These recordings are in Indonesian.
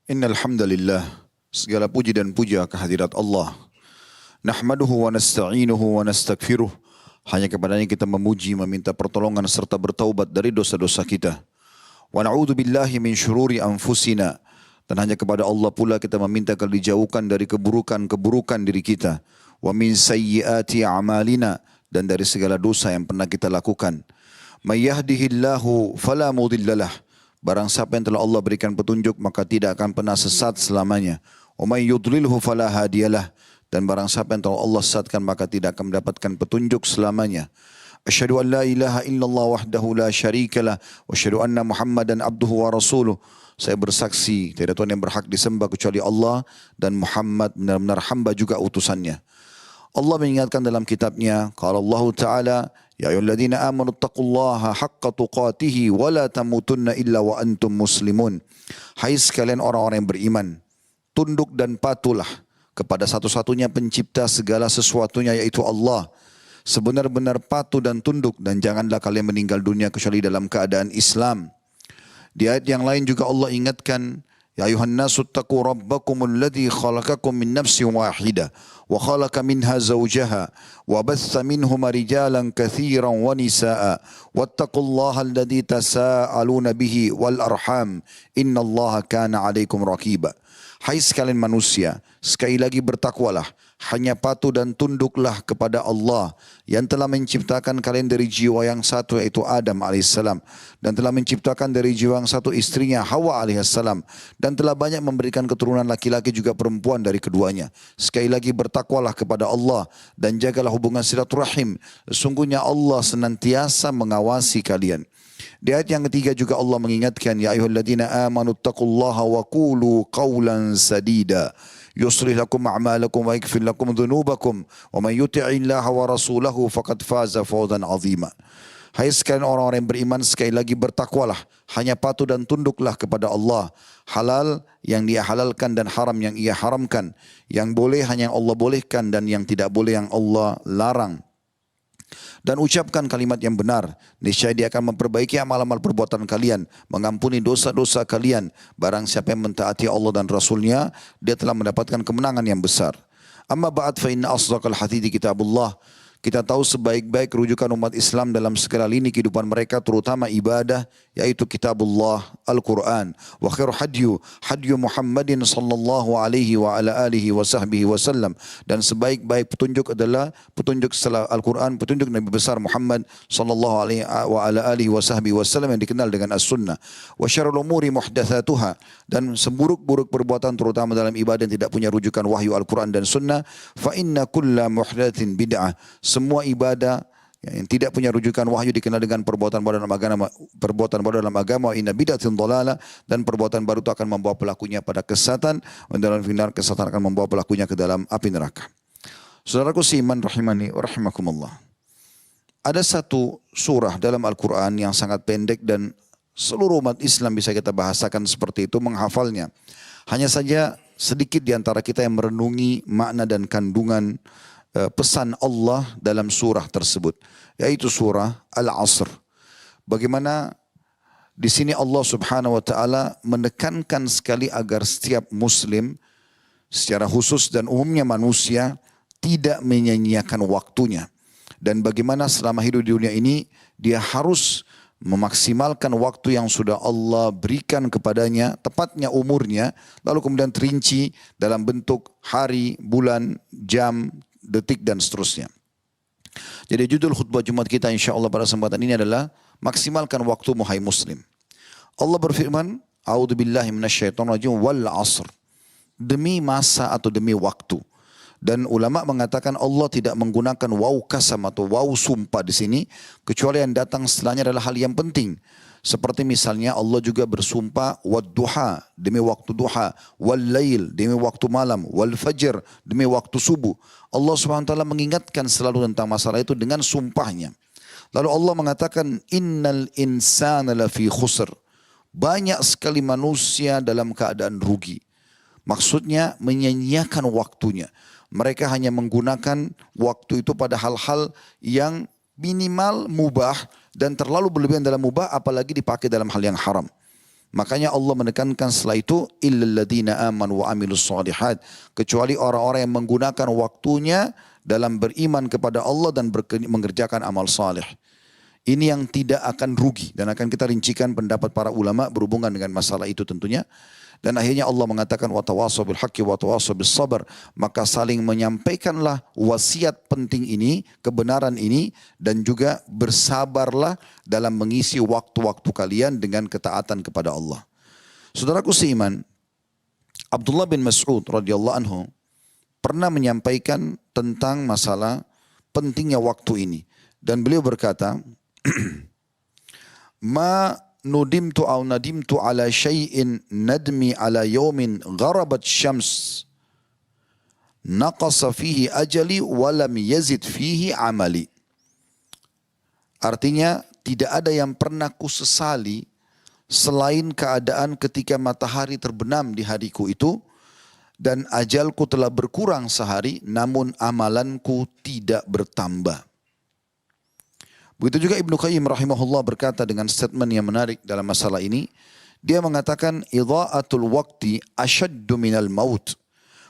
Innal hamdalillah, segala puji dan puja kehadirat Allah. Nahmaduhu wa nasta'inuhu wa nastaghfiruh. Hanya kepadanya kita memuji, meminta pertolongan serta bertaubat dari dosa-dosa kita. Wa na'udzu billahi min syururi anfusina. Dan hanya kepada Allah pula kita meminta agar dijauhkan dari keburukan-keburukan diri kita. Wa min sayyiati a'malina, dan dari segala dosa yang pernah kita lakukan. May yahdihillahu fala mudhillalah. Barang siapa yang telah Allah berikan petunjuk maka tidak akan pernah sesat selamanya. Wa may yudlilhu fala hadiyalah. Dan barang siapa yang telah Allah sesatkan maka tidak akan mendapatkan petunjuk selamanya. Asyhadu an la ilaha illallah wahdahu la syarikalah wa asyhadu anna Muhammadan abduhu wa rasuluh. Saya bersaksi tiada Tuhan yang berhak disembah kecuali Allah dan Muhammad benar-benar hamba juga utusannya. Allah mengingatkan dalam kitabnya, qala Allah Ta'ala, ya ayyuhalladzina amanu taqullaha haqqa tuqatihi wa la tamutunna illa wa antum muslimun. Hai sekalian orang-orang yang beriman, tunduk dan patuhlah kepada satu-satunya pencipta segala sesuatunya yaitu Allah. Sebenar-benar patuh dan tunduk dan janganlah kalian meninggal dunia kecuali dalam keadaan Islam. Di ayat yang lain juga Allah ingatkan, ya ayuhan nasu taqu rabbakumul ladzi khalaqakum min nafsin wahidah wa khalaqa minha zawjaha wa batha minhuma rijalan katsiran wa nisaa wattaqullaha alladzi tasaaluna bihi wal arham innallaha kana 'alaikum raqiba. Hai sekalian manusia, sekali lagi bertakwalah, hanya patuh dan tunduklah kepada Allah yang telah menciptakan kalian dari jiwa yang satu yaitu Adam alaihissalam dan telah menciptakan dari jiwa yang satu istrinya Hawa alaihissalam dan telah banyak memberikan keturunan laki-laki juga perempuan dari keduanya. Sekali lagi bertakwalah kepada Allah dan jagalah hubungan silaturahim. Sesungguhnya Allah senantiasa mengawasi kalian. Di ayat yang ketiga juga Allah mengingatkan, ya ayyuhalladzina amanu taqullaha wa qulu qawlan sadida yuslih lakum a'malakum wa yaghfir lakum dhunubakum wa man yuti'illaha wa rasulahu faqad faza fawzan 'azima. Hai sekalian orang-orang yang beriman, sekali lagi bertakwalah, hanya patuh dan tunduklah kepada Allah. Halal yang Dia halalkan dan haram yang Ia haramkan, yang boleh hanya yang Allah bolehkan dan yang tidak boleh yang Allah larang. Dan ucapkan kalimat yang benar, niscaya Dia akan memperbaiki amal-amal perbuatan kalian, mengampuni dosa-dosa kalian. Barang siapa yang mentaati Allah dan Rasulnya, dia telah mendapatkan kemenangan yang besar. Amma ba'd fa inna asdaqal hadithi kitabullah. Kita tahu sebaik-baik rujukan umat Islam dalam segala lini kehidupan mereka, terutama ibadah, yaitu kitabullah, Al-Quran. Wa khairu hadyu Muhammadin sallallahu alaihi wa ala alihi wa sahbihi wa sallam. Dan sebaik-baik petunjuk adalah petunjuk setelah Al-Quran, petunjuk Nabi besar Muhammad sallallahu alaihi wa ala alihi wa sahbihi wa sallam yang dikenal dengan As-Sunnah. Wa syarrul umuri muhdatsatuha. Dan seburuk-buruk perbuatan terutama dalam ibadah yang tidak punya rujukan wahyu Al-Quran dan Sunnah. Fa inna kulla muhdatsin bid'ah. Semua ibadah yang tidak punya rujukan wahyu dikenal dengan perbuatan baru dalam agama, inna bid'atin dhalalah, dan perbuatan baru itu akan membawa pelakunya pada kesesatan, dan dalam final kesesatan akan membawa pelakunya ke dalam api neraka. Saudaraku seiman rahimani wa rahimakumullah. Ada satu surah dalam Al-Quran yang sangat pendek dan seluruh umat Islam bisa kita bahasakan seperti itu, menghafalnya. Hanya saja sedikit di antara kita yang merenungi makna dan kandungan pesan Allah dalam surah tersebut, yaitu surah Al-Asr. Bagaimana di sini Allah Subhanahu wa taala menekankan sekali agar setiap muslim secara khusus dan umumnya manusia tidak menyia-nyiakan waktunya. Dan bagaimana selama hidup di dunia ini dia harus memaksimalkan waktu yang sudah Allah berikan kepadanya, tepatnya umurnya, lalu kemudian terinci dalam bentuk hari, bulan, jam, detik dan seterusnya. Jadi judul khutbah Jumat kita insyaAllah pada kesempatan ini adalah maksimalkan waktumu hai muslim. Allah berfirman, a'udzubillahi minasyaitonirrajim wal 'asr. Demi masa atau demi waktu. Dan ulama mengatakan Allah tidak menggunakan waw kasam atau waw sumpah di sini, kecuali yang datang setelahnya adalah hal yang penting. Seperti misalnya Allah juga bersumpah wad-duha, demi waktu duha, wal-lail, demi waktu malam, wal-fajr, demi waktu subuh. Allah SWT mengingatkan selalu tentang masalah itu dengan sumpahnya. Lalu Allah mengatakan, innal insana lafi khusr. Banyak sekali manusia dalam keadaan rugi. Maksudnya menyia-nyiakan waktunya. Mereka hanya menggunakan waktu itu pada hal-hal yang minimal mubah dan terlalu berlebihan dalam mubah, apalagi dipakai dalam hal yang haram. Makanya Allah menekankan setelah itu illal ladzina amanu wa amilus shalihat, kecuali orang-orang yang menggunakan waktunya dalam beriman kepada Allah dan mengerjakan amal saleh. Ini yang tidak akan rugi dan akan kita rincikan pendapat para ulama berhubungan dengan masalah itu tentunya. Dan akhirnya Allah mengatakan watawassaw bil haqqi watawassaw bis sabr, maka saling menyampaikanlah wasiat penting ini, kebenaran ini, dan juga bersabarlah dalam mengisi waktu-waktu kalian dengan ketaatan kepada Allah. Saudaraku seiman, Abdullah bin Mas'ud radhiyallahu anhu pernah menyampaikan tentang masalah pentingnya waktu ini, dan beliau berkata, ma nudimtu au nadimtu ala syai'in nadmi ala yawmin gharabat syams naqasa fihi ajali walam yazid fihi amali. Artinya tidak ada yang pernah kusesali selain keadaan ketika matahari terbenam di hariku itu dan ajalku telah berkurang sehari namun amalanku tidak bertambah. Begitu juga Ibnu Qayyim rahimahullah berkata dengan statement yang menarik dalam masalah ini. Dia mengatakan idha'atul waqti asyaddu minal maut.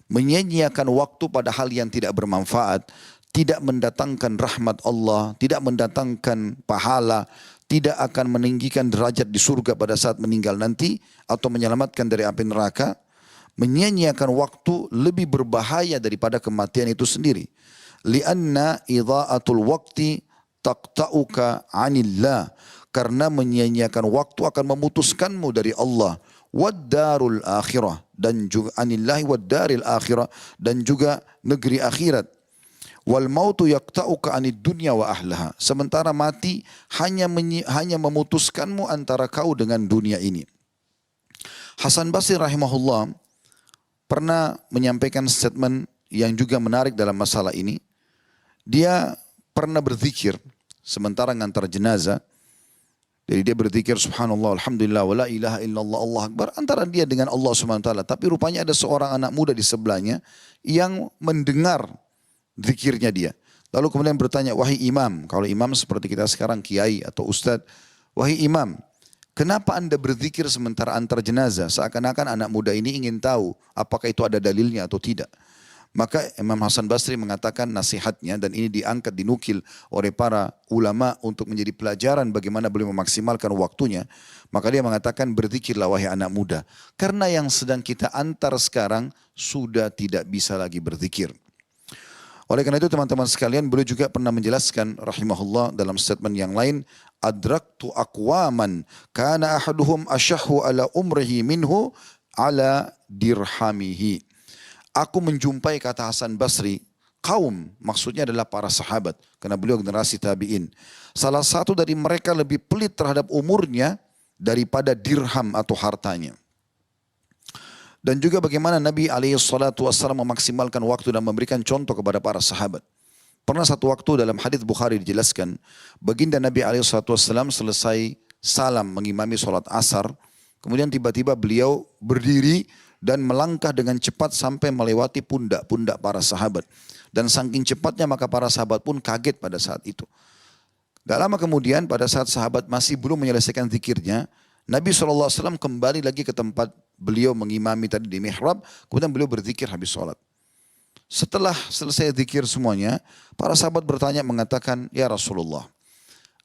Menyia-nyiakan waktu pada hal yang tidak bermanfaat, tidak mendatangkan rahmat Allah, tidak mendatangkan pahala, tidak akan meninggikan derajat di surga pada saat meninggal nanti atau menyelamatkan dari api neraka. Menyia-nyiakan waktu lebih berbahaya daripada kematian itu sendiri. Lianna idha'atul waqti taqta'uka 'anillah, karena menyia-nyiakan waktu akan memutuskanmu dari Allah, wad-darul akhirah, dan juga 'anillahi wad-daril akhirah, dan juga negeri akhirat. Wal mautu yaqta'uka 'anid dunya wa ahlaha, sementara mati hanya memutuskanmu antara kau dengan dunia ini. Hasan Basri rahimahullah pernah menyampaikan statement yang juga menarik dalam masalah ini. Dia pernah berzikir sementara ngantar jenazah. Jadi dia berzikir subhanallah, alhamdulillah, wa la ilaha illallah, Allah akbar, antara dia dengan Allah subhanahu wa ta'ala. Tapi rupanya ada seorang anak muda di sebelahnya yang mendengar zikirnya dia. Lalu kemudian bertanya, wahai imam, kalau imam seperti kita sekarang kiai atau ustadz, wahai imam, kenapa anda berzikir sementara antar jenazah? Seakan-akan anak muda ini ingin tahu apakah itu ada dalilnya atau tidak. Maka Imam Hasan Basri mengatakan nasihatnya, dan ini diangkat, dinukil oleh para ulama untuk menjadi pelajaran bagaimana beliau memaksimalkan waktunya. Maka dia mengatakan berzikirlah wahai anak muda, karena yang sedang kita antar sekarang sudah tidak bisa lagi berzikir. Oleh karena itu teman-teman sekalian, beliau juga pernah menjelaskan rahimahullah dalam statement yang lain, adraktu aqwaman kana ahaduhum asyahhu ala umrihi minhu ala dirhamihi. Aku menjumpai, kata Hasan Basri, kaum, maksudnya adalah para sahabat, karena beliau generasi tabi'in. Salah satu dari mereka lebih pelit terhadap umurnya daripada dirham atau hartanya. Dan juga bagaimana Nabi SAW memaksimalkan waktu dan memberikan contoh kepada para sahabat. Pernah satu waktu dalam hadis Bukhari dijelaskan, baginda Nabi SAW selesai salam mengimami sholat asar, kemudian tiba-tiba beliau berdiri dan melangkah dengan cepat sampai melewati pundak-pundak para sahabat. Dan saking cepatnya maka para sahabat pun kaget pada saat itu. Gak lama kemudian pada saat sahabat masih belum menyelesaikan zikirnya, Nabi SAW kembali lagi ke tempat beliau mengimami tadi di mihrab, kemudian beliau berzikir habis sholat. Setelah selesai zikir semuanya, para sahabat bertanya mengatakan, ya Rasulullah,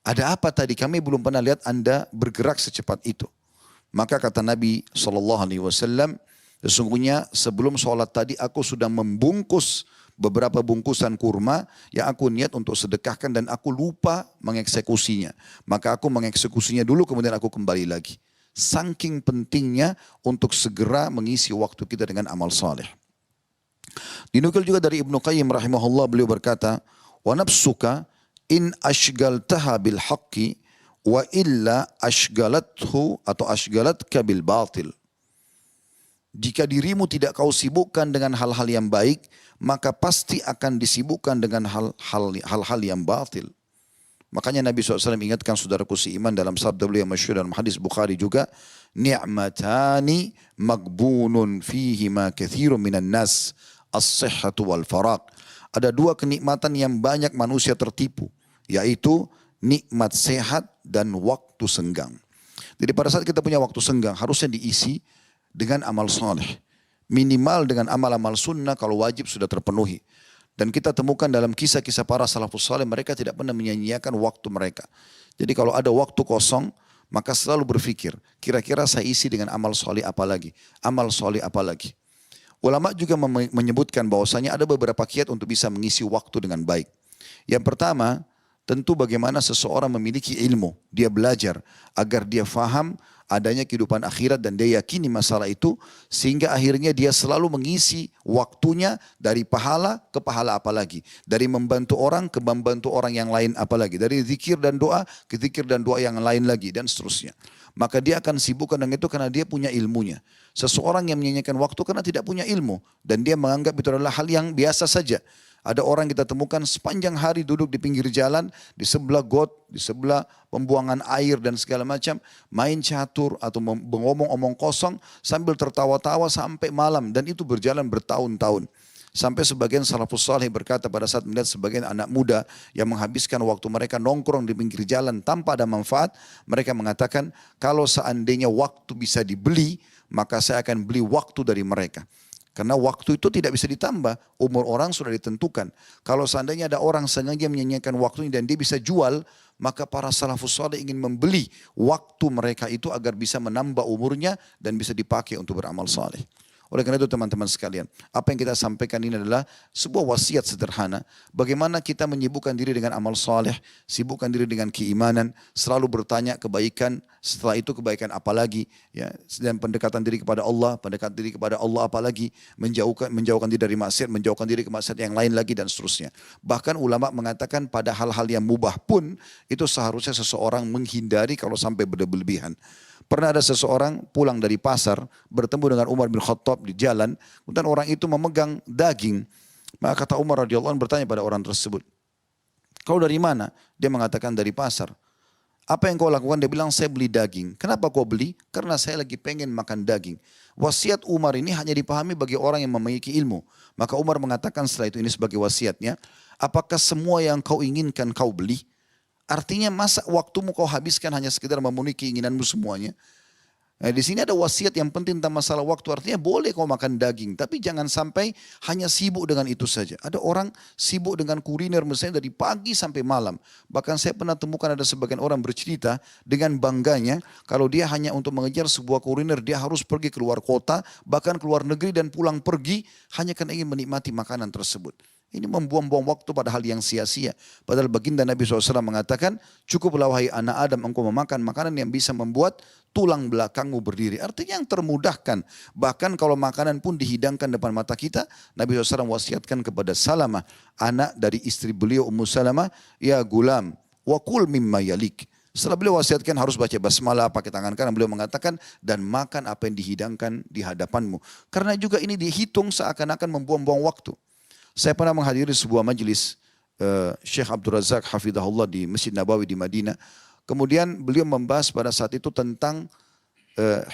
ada apa tadi? Kami belum pernah lihat anda bergerak secepat itu. Maka kata Nabi SAW, sesungguhnya sebelum sholat tadi aku sudah membungkus beberapa bungkusan kurma yang aku niat untuk sedekahkan dan aku lupa mengeksekusinya. Maka aku mengeksekusinya dulu kemudian aku kembali lagi. Saking pentingnya untuk segera mengisi waktu kita dengan amal saleh. Dinukil juga dari Ibnu Qayyim rahimahullah, beliau berkata, wa nafsuka in ashgaltaha bil haqqi wa illa ashgalathu atau ashgalatka bil batil. Jika dirimu tidak kau sibukkan dengan hal-hal yang baik, maka pasti akan disibukkan dengan hal-hal yang batil. Makanya Nabi SAW ingatkan saudaraku seiman dalam sabda beliau yang masyhur dalam hadis Bukhari juga, ni'matani magbunun fihima katsirun minan nas, as-sihhatu wal faraq. Ada dua kenikmatan yang banyak manusia tertipu, yaitu nikmat sehat dan waktu senggang. Jadi pada saat kita punya waktu senggang harusnya diisi dengan amal soleh. Minimal dengan amal-amal sunnah kalau wajib sudah terpenuhi. Dan kita temukan dalam kisah-kisah para salafus saleh mereka tidak pernah menyia-nyiakan waktu mereka. Jadi kalau ada waktu kosong maka selalu berpikir kira-kira saya isi dengan amal soleh apa lagi. Amal soleh apa lagi. Ulama juga menyebutkan bahwasanya ada beberapa kiat untuk bisa mengisi waktu dengan baik. Yang pertama, tentu bagaimana seseorang memiliki ilmu. Dia belajar agar dia faham adanya kehidupan akhirat dan dia yakini masalah itu. Sehingga akhirnya dia selalu mengisi waktunya dari pahala ke pahala apalagi. Dari membantu orang ke membantu orang yang lain apalagi. Dari zikir dan doa ke zikir dan doa yang lain lagi dan seterusnya. Maka dia akan sibukkan dengan itu karena dia punya ilmunya. Seseorang yang menyanyikan waktu karena tidak punya ilmu. Dan dia menganggap itu adalah hal yang biasa saja. Ada orang kita temukan sepanjang hari duduk di pinggir jalan, di sebelah got, di sebelah pembuangan air dan segala macam. Main catur atau ngomong-ngomong kosong sambil tertawa-tawa sampai malam. Dan itu berjalan bertahun-tahun. Sampai sebagian salafus saleh berkata pada saat melihat sebagian anak muda yang menghabiskan waktu mereka nongkrong di pinggir jalan tanpa ada manfaat. Mereka mengatakan kalau seandainya waktu bisa dibeli, maka saya akan beli waktu dari mereka. Karena waktu itu tidak bisa ditambah, umur orang sudah ditentukan. Kalau seandainya ada orang sengaja menyanyikan waktunya dan dia bisa jual, maka para salafus saleh ingin membeli waktu mereka itu agar bisa menambah umurnya dan bisa dipakai untuk beramal saleh. Oleh karena itu teman-teman sekalian, apa yang kita sampaikan ini adalah sebuah wasiat sederhana. Bagaimana kita menyibukkan diri dengan amal saleh, sibukkan diri dengan keimanan, selalu bertanya kebaikan, setelah itu kebaikan apa lagi, ya, dan pendekatan diri kepada Allah, pendekatan diri kepada Allah apa lagi, menjauhkan diri dari maksiat, menjauhkan diri ke maksiat yang lain lagi dan seterusnya. Bahkan ulama mengatakan pada hal-hal yang mubah pun itu seharusnya seseorang menghindari kalau sampai berlebihan. Pernah ada seseorang pulang dari pasar bertemu dengan Umar bin Khattab di jalan, kemudian orang itu memegang daging. Maka kata Umar radhiyallahu anhu bertanya pada orang tersebut, "Kau dari mana?" Dia mengatakan dari pasar. "Apa yang kau lakukan?" Dia bilang, "Saya beli daging." "Kenapa kau beli?" "Karena saya lagi pengen makan daging." Wasiat Umar ini hanya dipahami bagi orang yang memiliki ilmu. Maka Umar mengatakan setelah itu ini sebagai wasiatnya, "Apakah semua yang kau inginkan kau beli?" Artinya masa waktumu kau habiskan hanya sekedar memenuhi keinginanmu semuanya. Nah, di sini ada wasiat yang penting tentang masalah waktu. Artinya boleh kau makan daging, tapi jangan sampai hanya sibuk dengan itu saja. Ada orang sibuk dengan kuliner misalnya dari pagi sampai malam. Bahkan saya pernah temukan ada sebagian orang bercerita dengan bangganya kalau dia hanya untuk mengejar sebuah kuliner dia harus pergi keluar kota, bahkan keluar negeri dan pulang pergi hanya karena ingin menikmati makanan tersebut. Ini membuang-buang waktu pada hal yang sia-sia. Padahal baginda Nabi SAW mengatakan, cukuplah wahai anak Adam engkau memakan makanan yang bisa membuat tulang belakangmu berdiri. Artinya yang termudahkan. Bahkan kalau makanan pun dihidangkan depan mata kita, Nabi SAW wasiatkan kepada Salamah, anak dari istri beliau Ummu Salamah, ya gulam, wa kul mimma yalik. Setelah beliau wasiatkan harus baca basmalah pakai tangan kanan, beliau mengatakan dan makan apa yang dihidangkan di hadapanmu. Karena juga ini dihitung seakan-akan membuang-buang waktu. Saya pernah menghadiri sebuah majelis Syekh Abdul Razak Hafidahullah di Masjid Nabawi di Madinah. Kemudian beliau membahas pada saat itu tentang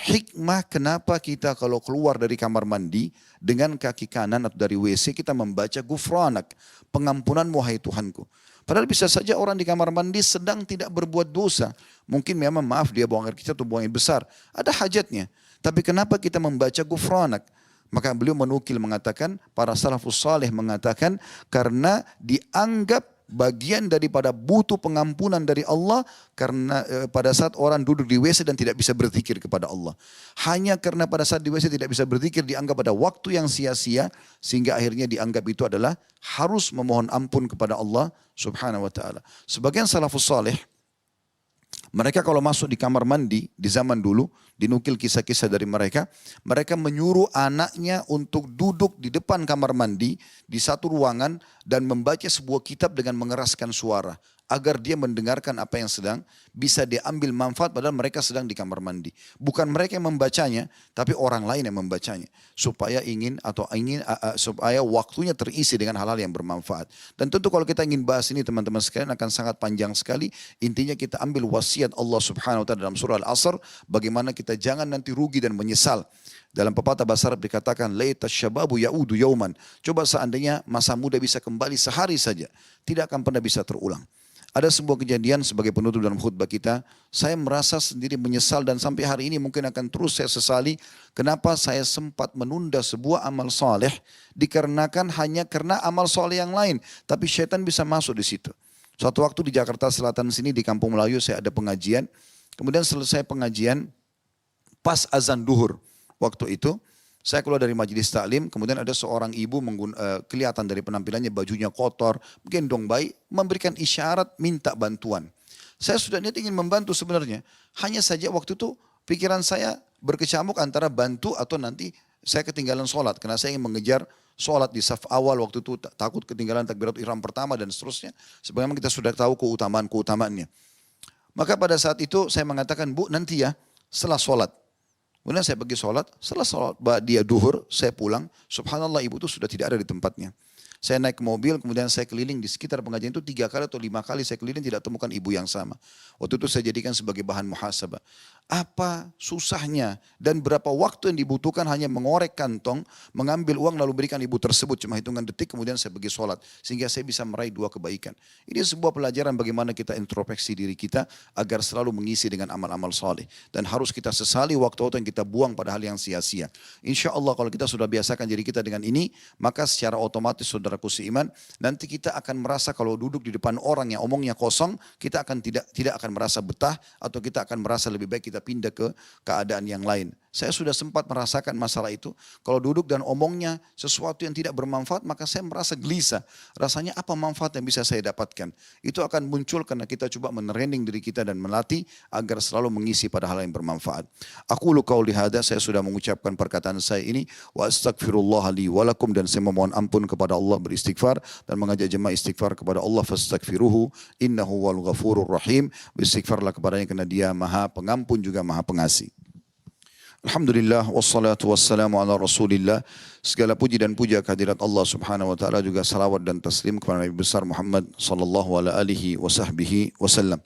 hikmah kenapa kita kalau keluar dari kamar mandi dengan kaki kanan atau dari WC kita membaca gufranak, pengampunanmu wahai Tuhanku. Padahal bisa saja orang di kamar mandi sedang tidak berbuat dosa. Mungkin memang maaf dia buang air kecil atau buang air besar. Ada hajatnya. Tapi kenapa kita membaca gufranak? Maka beliau menukil mengatakan, para salafus saleh mengatakan, karena dianggap bagian daripada butuh pengampunan dari Allah karena pada saat orang duduk di WC dan tidak bisa berzikir kepada Allah. Hanya karena pada saat di WC tidak bisa berzikir dianggap ada waktu yang sia-sia sehingga akhirnya dianggap itu adalah harus memohon ampun kepada Allah Subhanahu wa taala. Sebagian salafus saleh mereka kalau masuk di kamar mandi di zaman dulu, dinukil kisah-kisah dari mereka, mereka menyuruh anaknya untuk duduk di depan kamar mandi di satu ruangan dan membaca sebuah kitab dengan mengeraskan suara. Agar dia mendengarkan apa yang sedang bisa diambil manfaat padahal mereka sedang di kamar mandi. Bukan mereka yang membacanya, tapi orang lain yang membacanya. Supaya supaya waktunya terisi dengan hal-hal yang bermanfaat. Dan tentu kalau kita ingin bahas ini teman-teman sekalian akan sangat panjang sekali. Intinya kita ambil wasiat Allah Subhanahu wa taala dalam surah Al-Asr, bagaimana kita jangan nanti rugi dan menyesal. Dalam pepatah bahasa Arab dikatakan laita syababu yaudu yauman. Coba seandainya masa muda bisa kembali sehari saja, tidak akan pernah bisa terulang. Ada sebuah kejadian sebagai penutup dalam khutbah kita, saya merasa sendiri menyesal dan sampai hari ini mungkin akan terus saya sesali kenapa saya sempat menunda sebuah amal soleh dikarenakan hanya karena amal soleh yang lain, tapi syaitan bisa masuk di situ. Suatu waktu di Jakarta Selatan sini di Kampung Melayu saya ada pengajian, kemudian selesai pengajian pas azan duhur waktu itu. Saya keluar dari majelis taklim, kemudian ada seorang ibu kelihatan dari penampilannya bajunya kotor, gendong bayi, memberikan isyarat minta bantuan. Saya sudah niat ingin membantu sebenarnya. Hanya saja waktu itu pikiran saya berkecamuk antara bantu atau nanti saya ketinggalan sholat. Karena saya ingin mengejar sholat di saf awal waktu itu, takut ketinggalan takbiratul ihram pertama dan seterusnya. Sebagaimana kita sudah tahu keutamaannya. Maka pada saat itu saya mengatakan, Bu nanti ya setelah sholat. Kemudian saya pergi sholat, setelah sholat dia duhur, saya pulang. Subhanallah ibu itu sudah tidak ada di tempatnya. Saya naik ke mobil, kemudian saya keliling di sekitar pengajian itu 3 kali atau 5 kali saya keliling tidak temukan ibu yang sama. Waktu itu saya jadikan sebagai bahan muhasabah. Apa susahnya dan berapa waktu yang dibutuhkan hanya mengorek kantong, mengambil uang lalu berikan ibu tersebut. Cuma hitungan detik kemudian saya pergi sholat. Sehingga saya bisa meraih 2 kebaikan. Ini sebuah pelajaran bagaimana kita introspeksi diri kita agar selalu mengisi dengan amal-amal soleh. Dan harus kita sesali waktu-waktu yang kita buang pada hal yang sia-sia. Insya Allah kalau kita sudah biasakan diri kita dengan ini, maka secara otomatis saudaraku seiman, nanti kita akan merasa kalau duduk di depan orang yang omongnya kosong, kita akan tidak akan merasa betah atau kita akan merasa lebih baik kita pindah ke keadaan yang lain. Saya sudah sempat merasakan masalah itu. Kalau duduk dan omongnya sesuatu yang tidak bermanfaat, maka saya merasa gelisah. Rasanya apa manfaat yang bisa saya dapatkan? Itu akan muncul karena kita coba menerending diri kita dan melatih agar selalu mengisi pada hal yang bermanfaat. Aku qauli hada, saya sudah mengucapkan perkataan saya ini. Wa astaghfirullah li walakum, dan saya memohon ampun kepada Allah, beristighfar dan mengajak jemaah istighfar kepada Allah. Fastaghfiruhu innahu wal ghafurur rahim. Beristighfarlah kepadanya karena dia maha pengampun juga maha pengasih. Alhamdulillah wassalatu wassalamu ala rasulillah. Segala puji dan puja kehadirat Allah subhanahu wa ta'ala, juga salawat dan taslim kepada Nabi besar Muhammad sallallahu alaihi wasallam.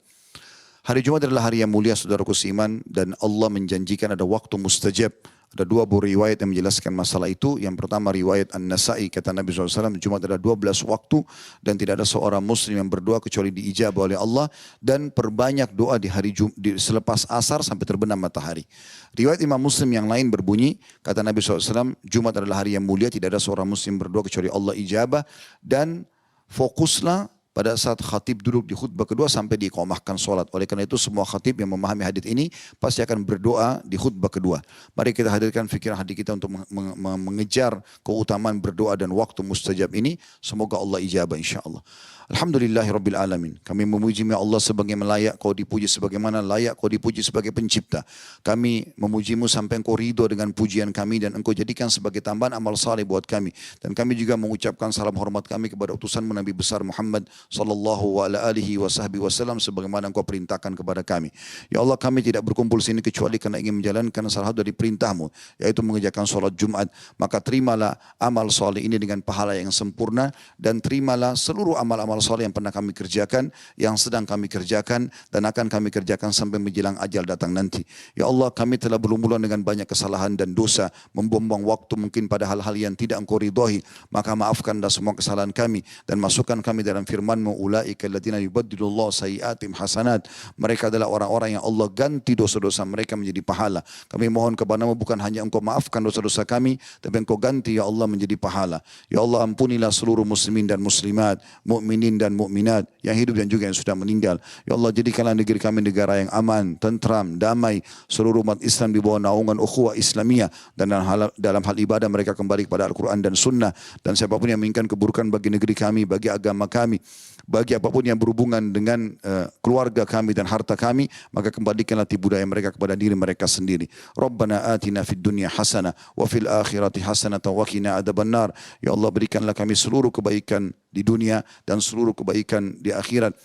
Hari Jumat adalah hari yang mulia saudaraku seiman, dan Allah menjanjikan ada waktu mustajab. Ada 2 buah riwayat yang menjelaskan masalah itu. Yang pertama riwayat An-Nasai, kata Nabi SAW, Jumat ada 12 waktu dan tidak ada seorang muslim yang berdoa kecuali diijabah oleh Allah. Dan perbanyak doa di hari selepas asar sampai terbenam matahari. Riwayat Imam Muslim yang lain berbunyi, kata Nabi SAW, Jumat adalah hari yang mulia, tidak ada seorang muslim berdoa kecuali Allah ijabah. Dan fokuslah pada saat khatib duduk di khutbah kedua sampai diiqamahkan sholat. Oleh karena itu semua khatib yang memahami hadits ini pasti akan berdoa di khutbah kedua. Mari kita hadirkan fikiran hati kita untuk mengejar keutamaan berdoa dan waktu mustajab ini. Semoga Allah ijabah insyaAllah. Alhamdulillahirabbil alamin. Kami memuji Allah sebagaimana layak kau dipuji, sebagaimana layak kau dipuji sebagai pencipta. Kami memujimu sampai engkau ridho dengan pujian kami dan engkau jadikan sebagai tambahan amal saleh buat kami. Dan kami juga mengucapkan salam hormat kami kepada utusanmu Nabi besar Muhammad sallallahu alaihi wasallam sebagaimana engkau perintahkan kepada kami. Ya Allah, kami tidak berkumpul sini kecuali karena ingin menjalankan salah satu dari perintahmu, yaitu mengerjakan sholat Jumat. Maka terimalah amal saleh ini dengan pahala yang sempurna, dan terimalah seluruh amal-amal saleh yang pernah kami kerjakan, yang sedang kami kerjakan, dan akan kami kerjakan sampai menjelang ajal datang nanti. Ya Allah, kami telah berlumuran dengan banyak kesalahan dan dosa, membuang-buang waktu mungkin pada hal-hal yang tidak engkau ridhoi. Maka maafkanlah semua kesalahan kami dan masukkan kami dalam firman-Mu, ulaika alladziina yubaddilullahu sayyi'atihim hasanat. Mereka adalah orang-orang yang Allah ganti dosa-dosa mereka menjadi pahala. Kami mohon kepada-Mu bukan hanya engkau maafkan dosa-dosa kami, tapi engkau ganti ya Allah menjadi pahala. Ya Allah, ampunilah seluruh muslimin dan muslimat, mukminin dan mukminat yang hidup dan juga yang sudah meninggal. Ya Allah, jadikanlah negeri kami negara yang aman, tentram, damai. Seluruh umat Islam di bawah naungan ukhuwah Islamiyah, dan dalam hal ibadah mereka kembali kepada Al-Quran dan Sunnah. Dan siapapun yang menginginkan keburukan bagi negeri kami, bagi agama kami, bagi apapun yang berhubungan dengan keluarga kami dan harta kami, maka kembalikanlah budaya mereka kepada diri mereka sendiri. Rabbana atina fid dunya hasanah wa fil akhirati hasanah wa qina adzabannar. Ya Allah, berikanlah kami seluruh kebaikan di dunia dan seluruh kebaikan di akhirat,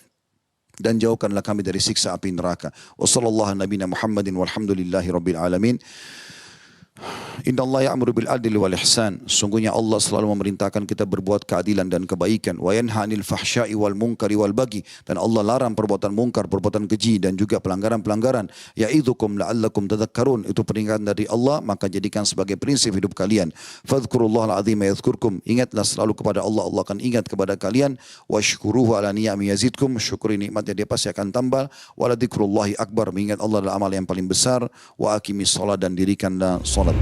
dan jauhkanlah kami dari siksa api neraka. Wassallallahu nabiyana Muhammadin walhamdulillahi rabbil alamin. Inna Allah ya'muru bil adli wal ihsan. Sungguhnya Allah selalu memerintahkan kita berbuat keadilan dan kebaikan. Wa yanha 'anil fahsya'i wal munkari wal baghi. Dan Allah larang perbuatan mungkar, perbuatan keji dan juga pelanggaran-pelanggaran. Ya'idzukum la'allakum tadhakkarun. Itu peringatan dari Allah, maka jadikan sebagai prinsip hidup kalian. Fadhkurullahal 'azima yadhkurkum. Ingatlah selalu kepada Allah, Allah akan ingat kepada kalian. Washkuruhu 'ala ni'ami yazidkum. Syukuri nikmatnya, dia pasti akan tambah. Wa la dzikrullahi akbar. Mengingat Allah adalah amal yang paling besar. Wa aqimis shalah, dan dirikanlah salat.